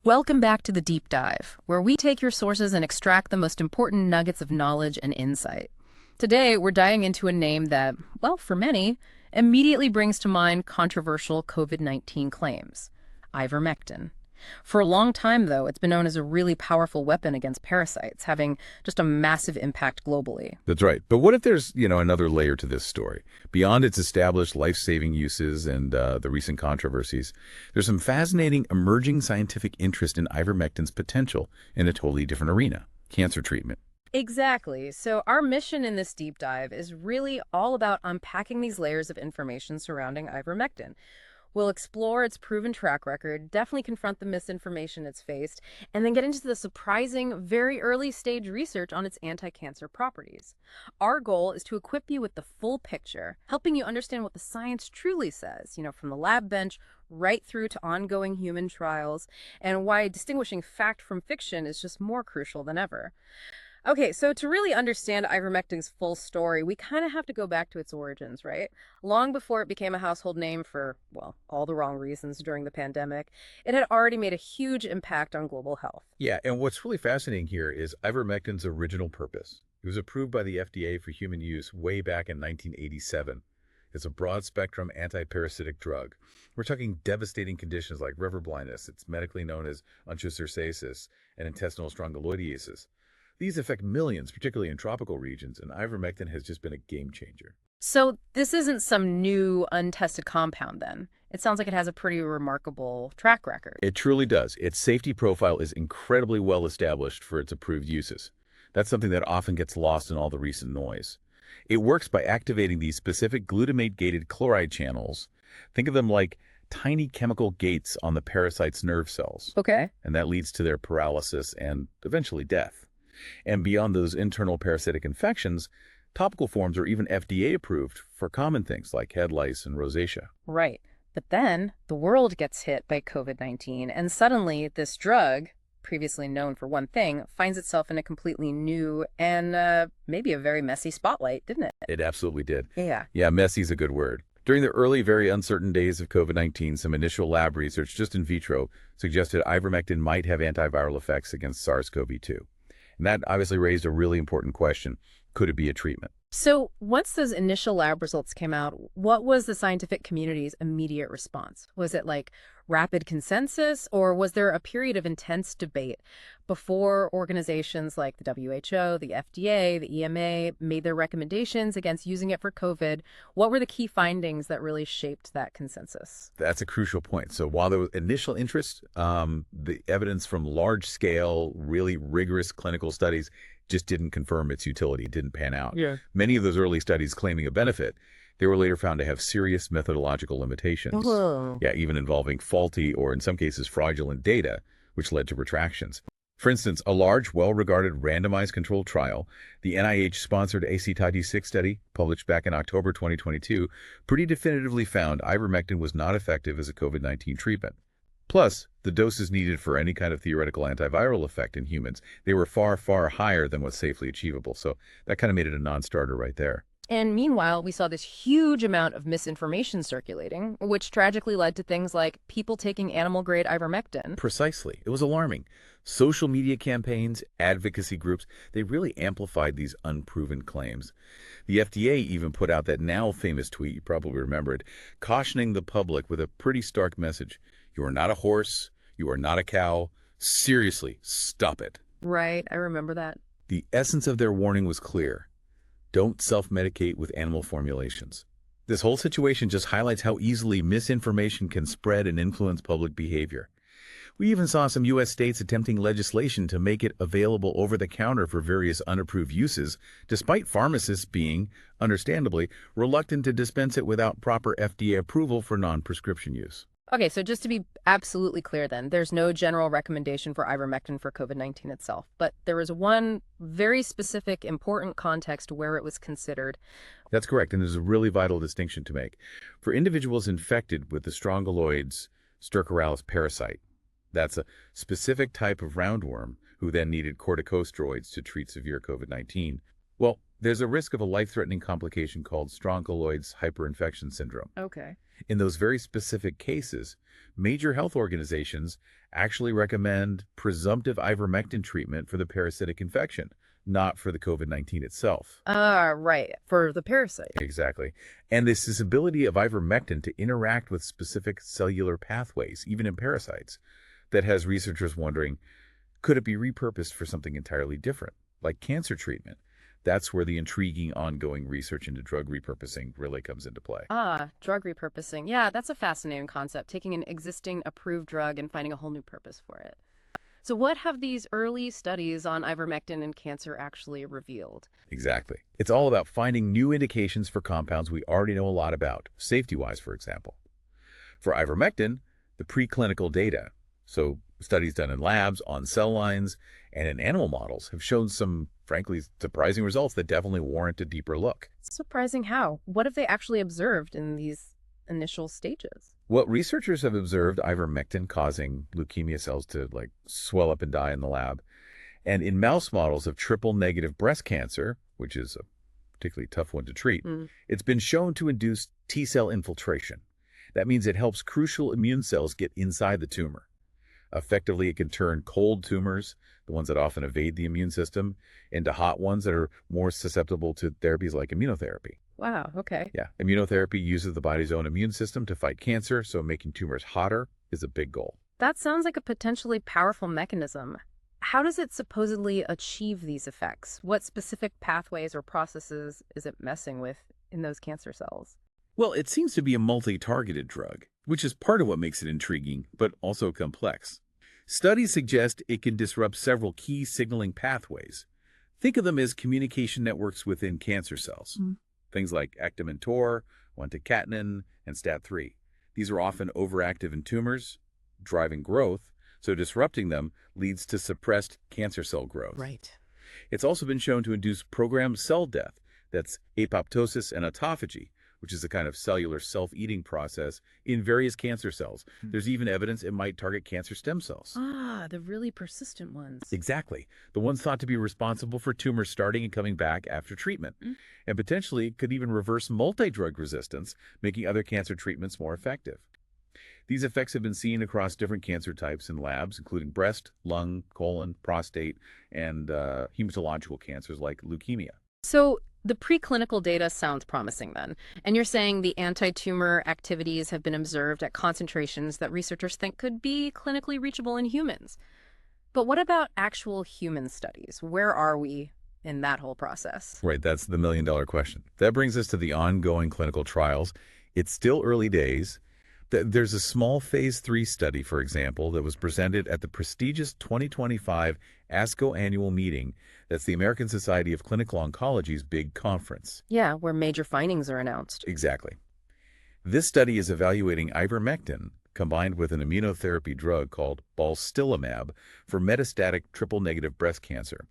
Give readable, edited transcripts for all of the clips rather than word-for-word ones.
Welcome back to the Deep Dive, where we take your sources and extract the most important nuggets of knowledge and insight. Today, we're diving into a name that, well, for many, immediately brings to mind controversial COVID-19 claims: ivermectin. For a long time, though, it's been known as a really powerful weapon against parasites, having just a massive impact globally. That's right. But what if there's, another layer to this story? Beyond its established life-saving uses and the recent controversies, there's some fascinating emerging scientific interest in ivermectin's potential in a totally different arena: cancer treatment. Exactly. So our mission in this deep dive is really all about unpacking these layers of information surrounding ivermectin. We'll explore its proven track record, definitely confront the misinformation it's faced, and then get into the surprising, very early stage research on its anti-cancer properties. Our goal is to equip you with the full picture, helping you understand what the science truly says, from the lab bench right through to ongoing human trials, and why distinguishing fact from fiction is just more crucial than ever. Okay, so to really understand ivermectin's full story, we kind of have to go back to its origins, right? Long before it became a household name for, well, all the wrong reasons during the pandemic, it had already made a huge impact on global health. Yeah, and what's really fascinating here is ivermectin's original purpose. It was approved by the FDA for human use way back in 1987. It's a broad-spectrum anti-parasitic drug. We're talking devastating conditions like river blindness. It's medically known as onchocerciasis and intestinal strongyloidiasis. These affect millions, particularly in tropical regions, and ivermectin has just been a game changer. So this isn't some new, untested compound then. It sounds like it has a pretty remarkable track record. It truly does. Its safety profile is incredibly well established for its approved uses. That's something that often gets lost in all the recent noise. It works by activating these specific glutamate-gated chloride channels. Think of them like tiny chemical gates on the parasite's nerve cells. Okay. And that leads to their paralysis and eventually death. And beyond those internal parasitic infections, topical forms are even FDA approved for common things like head lice and rosacea. Right. But then the world gets hit by COVID-19, and suddenly this drug, previously known for one thing, finds itself in a completely new and maybe a very messy spotlight, didn't it? It absolutely did. Yeah. Yeah, messy is a good word. During the early, very uncertain days of COVID-19, some initial lab research, just in vitro, suggested ivermectin might have antiviral effects against SARS-CoV-2. And that obviously raised a really important question. Could it be a treatment? So once those initial lab results came out, what was the scientific community's immediate response? Was it like rapid consensus, or was there a period of intense debate before organizations like the WHO, the FDA, the EMA made their recommendations against using it for COVID? What were the key findings that really shaped that consensus? That's a crucial point. So while there was initial interest, the evidence from large-scale, really rigorous clinical studies just didn't confirm its utility. It didn't pan out. Yeah. Many of those early studies claiming a benefit, they were later found to have serious methodological limitations. Whoa. Yeah, even involving faulty or in some cases fraudulent data, which led to retractions. For instance, a large, well-regarded randomized controlled trial, the NIH-sponsored ACTID-6 study, published back in October 2022, pretty definitively found ivermectin was not effective as a COVID-19 treatment. Plus, the doses needed for any kind of theoretical antiviral effect in humans, they were far, far higher than what's safely achievable. So that kind of made it a non-starter right there. And meanwhile, we saw this huge amount of misinformation circulating, which tragically led to things like people taking animal-grade ivermectin. Precisely. It was alarming. Social media campaigns, advocacy groups, they really amplified these unproven claims. The FDA even put out that now famous tweet, you probably remember it, cautioning the public with a pretty stark message. You are not a horse. You are not a cow. Seriously, stop it. Right, I remember that. The essence of their warning was clear. Don't self-medicate with animal formulations. This whole situation just highlights how easily misinformation can spread and influence public behavior. We even saw some U.S. states attempting legislation to make it available over the counter for various unapproved uses, despite pharmacists being, understandably, reluctant to dispense it without proper FDA approval for non-prescription use. Okay, so just to be absolutely clear then, there's no general recommendation for ivermectin for COVID-19 itself, but there is one very specific, important context where it was considered. That's correct, and there's a really vital distinction to make. For individuals infected with the strongyloids stercoralis parasite, that's a specific type of roundworm who then needed corticosteroids to treat severe COVID-19. Well, There's a risk of a life-threatening complication called strongyloids hyperinfection syndrome. Okay. In those very specific cases, major health organizations actually recommend presumptive ivermectin treatment for the parasitic infection, not for the COVID-19 itself. Right, for the parasite. Exactly. And this ability of ivermectin to interact with specific cellular pathways, even in parasites, that has researchers wondering, could it be repurposed for something entirely different, like cancer treatment? That's where the intriguing ongoing research into drug repurposing really comes into play. Drug repurposing. Yeah, that's a fascinating concept, taking an existing approved drug and finding a whole new purpose for it. So what have these early studies on ivermectin and cancer actually revealed? Exactly. It's all about finding new indications for compounds we already know a lot about, safety-wise, for example. For ivermectin, the preclinical data, so studies done in labs, on cell lines, and in animal models have shown some, frankly, surprising results that definitely warrant a deeper look. Surprising how? What have they actually observed in these initial stages? Well, researchers have observed ivermectin causing leukemia cells to swell up and die in the lab. And in mouse models of triple-negative breast cancer, which is a particularly tough one to treat, it's been shown to induce T-cell infiltration. That means it helps crucial immune cells get inside the tumor. Effectively, it can turn cold tumors, the ones that often evade the immune system, into hot ones that are more susceptible to therapies like immunotherapy. Wow, okay. Yeah, immunotherapy uses the body's own immune system to fight cancer, so making tumors hotter is a big goal. That sounds like a potentially powerful mechanism. How does it supposedly achieve these effects? What specific pathways or processes is it messing with in those cancer cells? Well, it seems to be a multi-targeted drug, which is part of what makes it intriguing, but also complex. Studies suggest it can disrupt several key signaling pathways. Think of them as communication networks within cancer cells. Things like actin-mTOR, 1-catenin, and STAT3. These are often overactive in tumors, driving growth, so disrupting them leads to suppressed cancer cell growth. Right. It's also been shown to induce programmed cell death, that's apoptosis and autophagy, which is a kind of cellular self-eating process in various cancer cells. There's even evidence it might target cancer stem cells. The really persistent ones. Exactly. The ones thought to be responsible for tumors starting and coming back after treatment. And potentially could even reverse multi-drug resistance, making other cancer treatments more effective. These effects have been seen across different cancer types in labs, including breast, lung, colon, prostate, and hematological cancers like leukemia. So the preclinical data sounds promising then, and you're saying the anti-tumor activities have been observed at concentrations that researchers think could be clinically reachable in humans. But what about actual human studies? Where are we in that whole process? Right, that's the million-dollar question. That brings us to the ongoing clinical trials. It's still early days. There's a small phase 3 study, for example, that was presented at the prestigious 2025 ASCO annual meeting. That's the American Society of Clinical Oncology's big conference. Yeah, where major findings are announced. Exactly. This study is evaluating ivermectin combined with an immunotherapy drug called balstilimab for metastatic triple-negative breast cancer.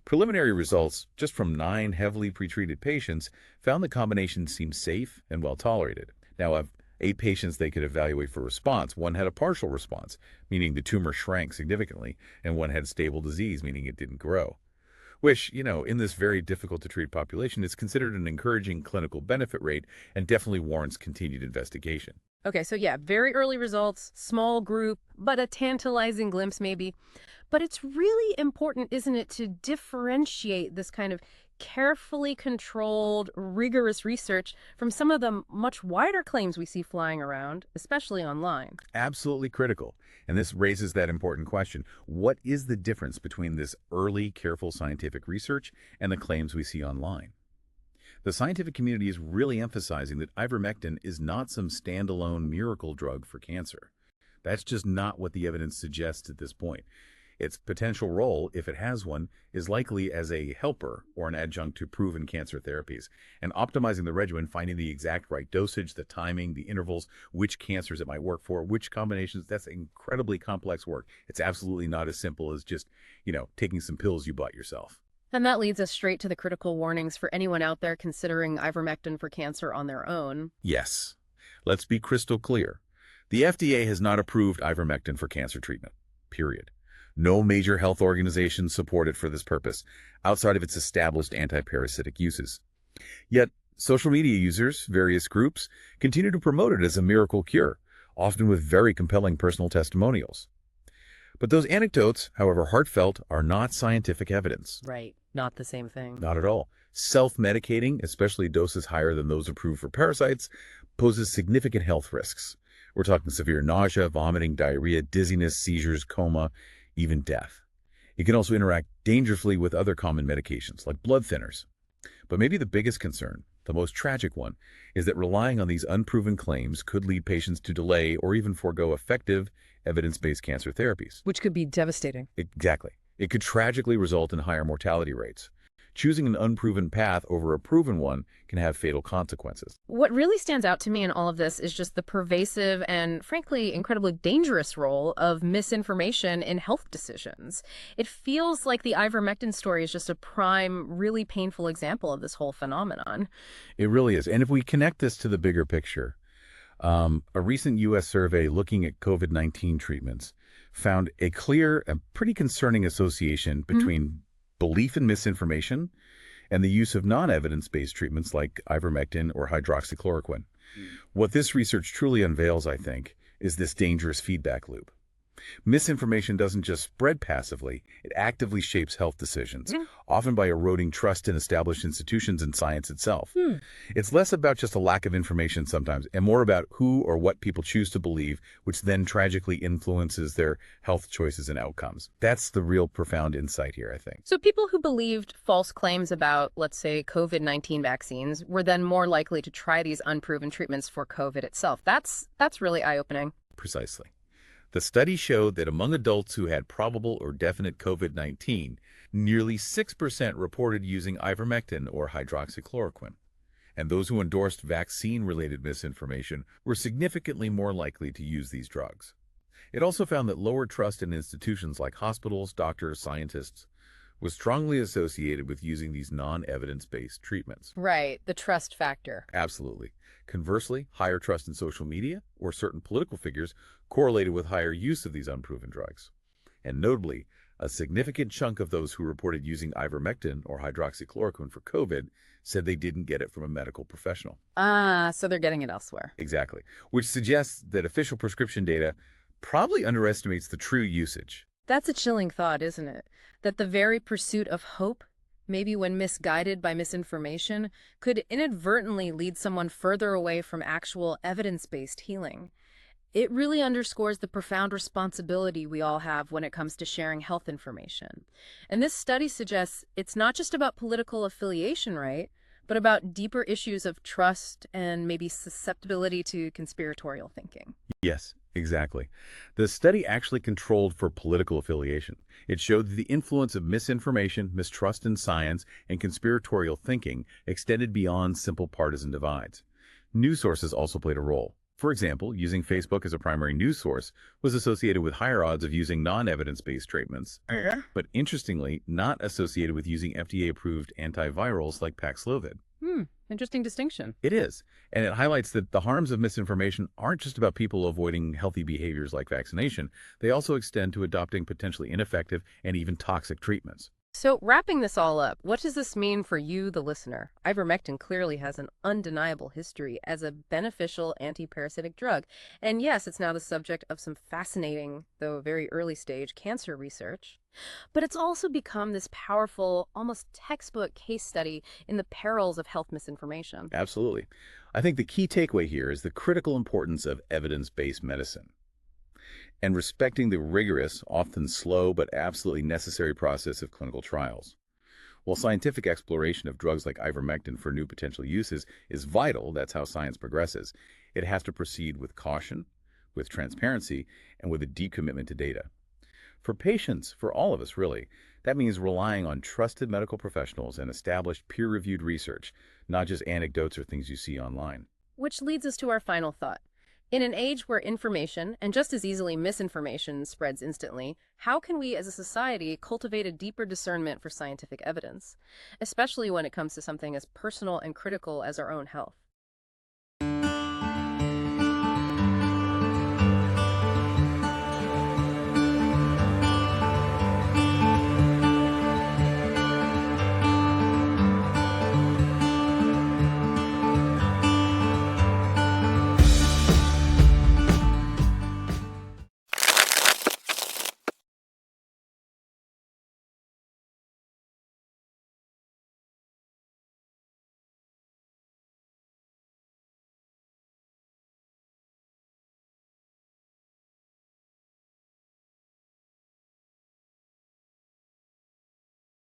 Preliminary results, just from 9 heavily pretreated patients, found the combination seemed safe and well-tolerated. Now, of 8 patients they could evaluate for response, 1 had a partial response, meaning the tumor shrank significantly, and 1 had stable disease, meaning it didn't grow. Which, in this very difficult-to-treat population is considered an encouraging clinical benefit rate and definitely warrants continued investigation. Okay, so yeah, very early results, small group, but a tantalizing glimpse maybe. But it's really important, isn't it, to differentiate this kind of carefully controlled, rigorous research from some of the much wider claims we see flying around, especially online. Absolutely critical. And this raises that important question. What is the difference between this early, careful scientific research and the claims we see online? The scientific community is really emphasizing that ivermectin is not some standalone miracle drug for cancer. That's just not what the evidence suggests at this point. Its potential role, if it has one, is likely as a helper or an adjunct to proven cancer therapies. And optimizing the regimen, finding the exact right dosage, the timing, the intervals, which cancers it might work for, which combinations, that's incredibly complex work. It's absolutely not as simple as just, taking some pills you bought yourself. And that leads us straight to the critical warnings for anyone out there considering ivermectin for cancer on their own. Yes. Let's be crystal clear. The FDA has not approved ivermectin for cancer treatment, period. No major health organizations support it for this purpose, outside of its established anti-parasitic uses. Yet, social media users, various groups, continue to promote it as a miracle cure, often with very compelling personal testimonials. But those anecdotes, however heartfelt, are not scientific evidence. Right. Not the same thing. Not at all. Self-medicating, especially doses higher than those approved for parasites, poses significant health risks. We're talking severe nausea, vomiting, diarrhea, dizziness, seizures, coma, even death. It can also interact dangerously with other common medications, like blood thinners. But maybe the biggest concern, the most tragic one, is that relying on these unproven claims could lead patients to delay or even forego effective, evidence-based cancer therapies. Which could be devastating. Exactly. It could tragically result in higher mortality rates. Choosing an unproven path over a proven one can have fatal consequences. What really stands out to me in all of this is just the pervasive and, frankly, incredibly dangerous role of misinformation in health decisions. It feels like the ivermectin story is just a prime, really painful example of this whole phenomenon. It really is. And if we connect this to the bigger picture, a recent U.S. survey looking at COVID-19 treatments found a clear and pretty concerning association between belief in misinformation and the use of non-evidence-based treatments like ivermectin or hydroxychloroquine. What this research truly unveils, I think, is this dangerous feedback loop. Misinformation doesn't just spread passively, it actively shapes health decisions, often by eroding trust in established institutions and science itself. It's less about just a lack of information sometimes, and more about who or what people choose to believe, which then tragically influences their health choices and outcomes. That's the real profound insight here, I think. So people who believed false claims about, let's say, COVID-19 vaccines were then more likely to try these unproven treatments for COVID itself. That's really eye-opening. Precisely. The study showed that among adults who had probable or definite COVID-19, nearly 6% reported using ivermectin or hydroxychloroquine. And those who endorsed vaccine-related misinformation were significantly more likely to use these drugs. It also found that lower trust in institutions like hospitals, doctors, scientists was strongly associated with using these non-evidence-based treatments. Right, the trust factor. Absolutely. Conversely, higher trust in social media or certain political figures correlated with higher use of these unproven drugs. And notably, a significant chunk of those who reported using ivermectin or hydroxychloroquine for COVID said they didn't get it from a medical professional. So they're getting it elsewhere. Exactly. Which suggests that official prescription data probably underestimates the true usage. That's a chilling thought, isn't it? That the very pursuit of hope, maybe when misguided by misinformation, could inadvertently lead someone further away from actual evidence-based healing. It really underscores the profound responsibility we all have when it comes to sharing health information. And this study suggests it's not just about political affiliation, right? But about deeper issues of trust and maybe susceptibility to conspiratorial thinking. Yes, exactly. The study actually controlled for political affiliation. It showed that the influence of misinformation, mistrust in science, and conspiratorial thinking extended beyond simple partisan divides. News sources also played a role. For example, using Facebook as a primary news source was associated with higher odds of using non-evidence-based treatments, but interestingly, not associated with using FDA-approved antivirals like Paxlovid. Interesting distinction. It is, and it highlights that the harms of misinformation aren't just about people avoiding healthy behaviors like vaccination. They also extend to adopting potentially ineffective and even toxic treatments. So wrapping this all up, what does this mean for you, the listener? Ivermectin clearly has an undeniable history as a beneficial anti-parasitic drug. And yes, it's now the subject of some fascinating, though very early stage, cancer research. But it's also become this powerful, almost textbook case study in the perils of health misinformation. Absolutely. I think the key takeaway here is the critical importance of evidence-based medicine and respecting the rigorous, often slow, but absolutely necessary process of clinical trials. While scientific exploration of drugs like ivermectin for new potential uses is vital, that's how science progresses, it has to proceed with caution, with transparency, and with a deep commitment to data. For patients, for all of us really, that means relying on trusted medical professionals and established peer-reviewed research, not just anecdotes or things you see online. Which leads us to our final thought. In an age where information, and just as easily misinformation, spreads instantly, how can we as a society cultivate a deeper discernment for scientific evidence, especially when it comes to something as personal and critical as our own health?